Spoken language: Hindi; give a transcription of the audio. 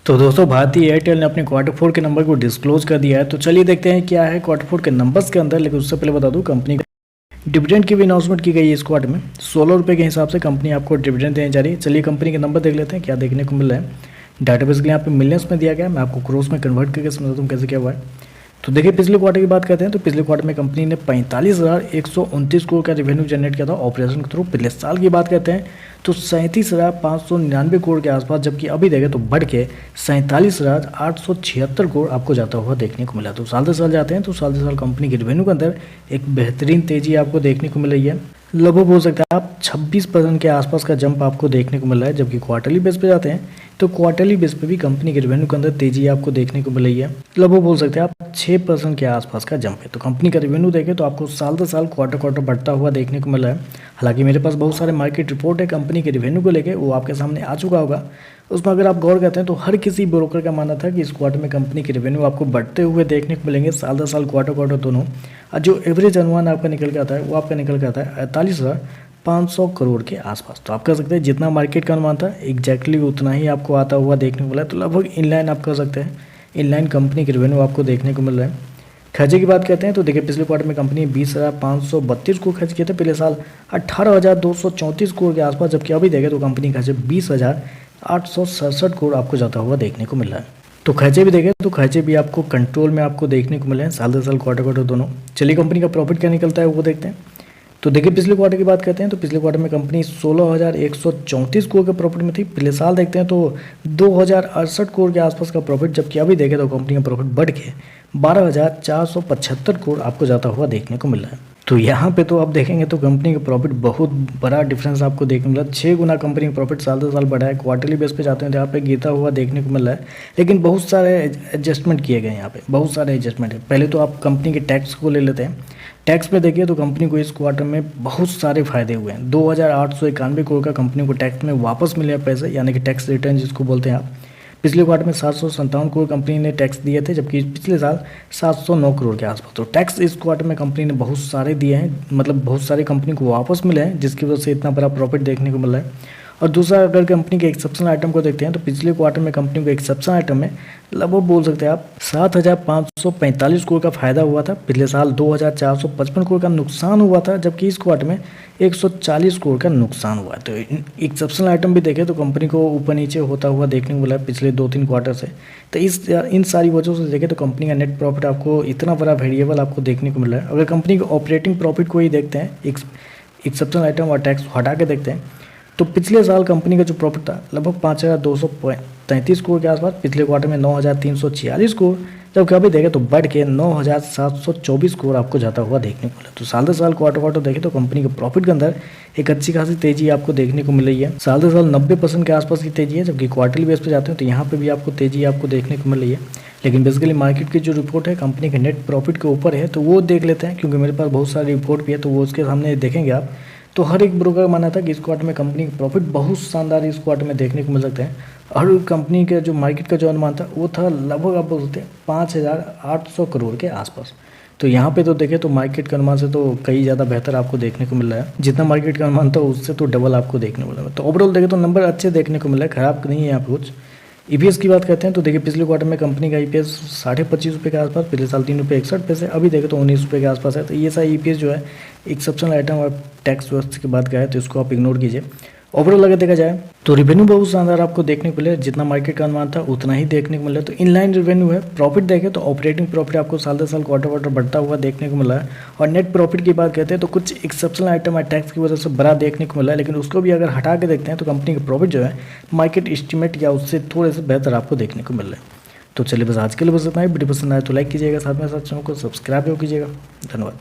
तो दोस्तों भारतीय एयरटेल ने अपने क्वार्टर फोर के नंबर को डिस्क्लोज कर दिया है। तो चलिए देखते हैं क्या है क्वार्टर फोर के नंबर्स के अंदर। लेकिन उससे पहले बता दूं, कंपनी का डिविडेंड की भी अनाउंसमेंट की गई है इस क्वार्टर में। 16 रुपये के हिसाब से कंपनी आपको डिविडेंड देने जा रही है। चलिए कंपनी के नंबर देख लेते हैं क्या देखने को मिल रहा है। डाटाबेस के लिए यहाँ पे मिलियंस में दिया गया है। मैं आपको क्रोस में कन्वर्ट करके समझाता हूँ कैसे क्या हुआ है। तो देखिए पिछले क्वार्टर की बात करते हैं तो पिछले क्वार्टर में कंपनी ने 45,129 करोड़ का रेवेन्यू जनरेट किया था ऑपरेशन के थ्रू। पिछले साल की बात करते हैं तो 37,599 करोड़ के आसपास, जबकि अभी देखें तो बढ़ के 47,876 करोड़ आपको जाता हुआ देखने को मिला। तो साल से साल जाते हैं तो साल से साल कंपनी के रेवेन्यू के अंदर एक बेहतरीन तेजी आपको देखने को मिल रही है। लगभग हो सकता है आप 26% के आसपास का जंप आपको देखने को मिल रहा है। जबकि क्वार्टरली बेस पे जाते हैं तो क्वार्टरली बेस पे भी कंपनी के रेवेन्यू के अंदर तेजी आपको देखने को मिल रही है। लगभग बोल सकते हैं आप 6% के आसपास का जंप है। तो कंपनी का रेवेन्यू देखें तो आपको साल से साल क्वार्टर बढ़ता हुआ देखने को मिल रहा है। हालांकि मेरे पास बहुत सारे मार्केट रिपोर्ट है कंपनी के रेवेन्यू को लेकर, वो आपके सामने आ चुका होगा। उसमें अगर आप गौर करते हैं तो हर किसी ब्रोकर का मानना था कि इस क्वार्टर में कंपनी के रेवेन्यू आपको बढ़ते हुए देखने को मिलेंगे साल दर साल, क्वार्टर दोनों। और जो एवरेज अनुमान आपका निकल के आता है वो आपका निकल के आता है 48,500 करोड़ के आसपास। तो आप कह सकते हैं जितना मार्केट का अनुमान था एग्जैक्टली उतना ही आपको आता हुआ देखने को मिला है। तो लगभग इनलाइन आप कह सकते हैं, इनलाइन कंपनी के रेवेन्यू आपको देखने को मिल रहा है। खर्चे की बात करते हैं तो देखिए पिछले क्वार्टर में कंपनी 20,532 करोड़ खर्च किए थे। पिछले साल 18,234 करोड़ के आसपास, जबकि अभी देखें तो कंपनी खर्चे 20,867 करोड़ आपको जाता हुआ देखने को मिल रहा है। तो खर्चे भी देखें तो खर्चे भी आपको कंट्रोल में आपको देखने को मिले हैं साल दर साल, क्वार्टर दोनों। चलिए कंपनी का प्रॉफिट क्या निकलता है वो देखते हैं। तो देखिए पिछले क्वार्टर की बात करते हैं तो पिछले क्वार्टर में कंपनी 16,134 करोड़ के प्रॉफिट में थी। पिछले साल देखते हैं तो 2,068 करोड़ के आसपास का प्रॉफिट, जबकि अभी देखें तो कंपनी का प्रॉफिट बढ़ के 12,475 करोड़ आपको जाता हुआ देखने को मिल रहा है। तो यहाँ पे तो आप देखेंगे तो कंपनी का प्रॉफिट बहुत बड़ा डिफरेंस आपको देखने को मिला। 6 गुना कंपनी का प्रॉफिट साल दर साल बढ़ा है। क्वार्टरली बेस पे जाते हैं तो यहाँ पे गिरता हुआ देखने को मिल रहा है। लेकिन बहुत सारे एडजस्टमेंट किए गए यहाँ पे, बहुत सारे एडजस्टमेंट है। पहले तो आप कंपनी के टैक्स को ले लेते हैं। टैक्स पे देखिए तो कंपनी को इस क्वार्टर में बहुत सारे फायदे हुए हैं। 2,891 करोड़ का कंपनी को टैक्स में वापस मिले पैसे, यानी कि टैक्स रिटर्न जिसको बोलते हैं आप। पिछले क्वार्टर में 757 करोड़ कंपनी ने टैक्स दिए थे, जबकि पिछले साल 709 करोड़ के आसपास। तो टैक्स इस क्वार्टर में कंपनी ने बहुत सारे दिए हैं, मतलब बहुत सारे कंपनी को वापस मिले हैं, जिसकी वजह से इतना बड़ा प्रॉफिट देखने को मिल रहा है। और दूसरा अगर कंपनी के एक्सेप्शनल आइटम को देखते हैं तो पिछले क्वार्टर में कंपनी को एक्सेप्शनल आइटम में लगभग बोल सकते हैं आप 7,545 करोड़ का फायदा हुआ था। पिछले साल 2,455 करोड़ का नुकसान हुआ था, जबकि इस क्वार्टर में 140 करोड़ का नुकसान हुआ है। तो एक्सेप्शनल आइटम भी देखें तो कंपनी को ऊपर नीचे होता हुआ देखने को मिला है पिछले 2-3 क्वार्टर से। तो इन सारी वजहों से देखें तो कंपनी का नेट प्रॉफिट आपको इतना बड़ा वेरिएबल आपको देखने को मिल रहा है। अगर कंपनी के ऑपरेटिंग प्रॉफिट को ही देखते हैं, एक्सेप्शनल आइटम और टैक्स हटा के देखते हैं, तो पिछले साल कंपनी का जो प्रॉफिट था लगभग 5,233 करोड़ के आसपास। पिछले क्वार्टर में 9,346 करोड़, जबकि अभी देखें तो बढ़ के 9,724 करोड़ आपको जाता हुआ देखने को मिला। तो साल दर साल, क्वार्टर देखें तो कंपनी के प्रॉफिट के अंदर एक अच्छी खासी तेजी आपको देखने को मिल रही है। साल दर साल 90% के आसपास की तेजी है, जबकि क्वार्टरली बेस पे जाते हैं तो यहाँ पे भी आपको तेजी आपको देखने को मिल रही है। लेकिन बेसिकली मार्केट की जो रिपोर्ट है कंपनी के नेट प्रॉफिट के ऊपर है, तो वो देख लेते हैं, क्योंकि मेरे पास बहुत सारी रिपोर्ट भी है, तो वो उसके सामने देखेंगे आप। तो हर एक ब्रोकर का मानना था कि इस क्वार्टर में कंपनी का प्रॉफिट बहुत शानदार इस क्वार्टर में देखने को मिल सकते हैं। और कंपनी के जो मार्केट का जो अनुमान था वो था लगभग आप बोल सकते हैं 5,800 करोड़ के आसपास। तो यहाँ पे तो देखें तो मार्केट के अनुमान से तो कई ज़्यादा बेहतर आपको देखने को मिल रहा है। जितना मार्केट का अनुमान था उससे तो डबल आपको देखने को मिल रहा है। तो ओवरऑल देखें तो नंबर अच्छे देखने को मिल रहा है, खराब नहीं है यहाँ पे कुछ। ईपीएस की बात करते हैं तो देखिए पिछले क्वार्टर में कंपनी का ईपीएस 25.5 के आसपास, पिछले साल 3.61 अभी देखें तो 19 रुपये के आसपास है। तो ये सारा ईपीएस जो है एक्सेप्शनल आइटम और टैक्स व्यवस्था की बात का है, तो इसको आप इग्नोर कीजिए। ओवरऑल अगर देखा जाए तो रेवेन्यू बहुत शानदार आपको देखने को मिले, जितना मार्केट का अनुमान था उतना ही देखने को मिला। तो इनलाइन रेवेन्यू है। प्रॉफिट देखें तो ऑपरेटिंग प्रॉफिट आपको साल दर साल, क्वार्टर बढ़ता हुआ देखने को मिला है। और नेट प्रॉफिट की बात करते हैं तो कुछ एक्सेप्शनल आइटम है टैक्स की वजह से बड़ा देखने को मिला है, लेकिन उसको भी अगर हटा के देखते हैं तो कंपनी का प्रॉफिट जो है मार्केट एस्टिमेट या उससे थोड़े से बेहतर आपको देखने को मिल रहा है। तो चलिए बस आज के लिए बस इतना ही। वीडियो पसंद आए तो लाइक कीजिएगा, साथ में साथ चैनल को सब्सक्राइब कीजिएगा। धन्यवाद।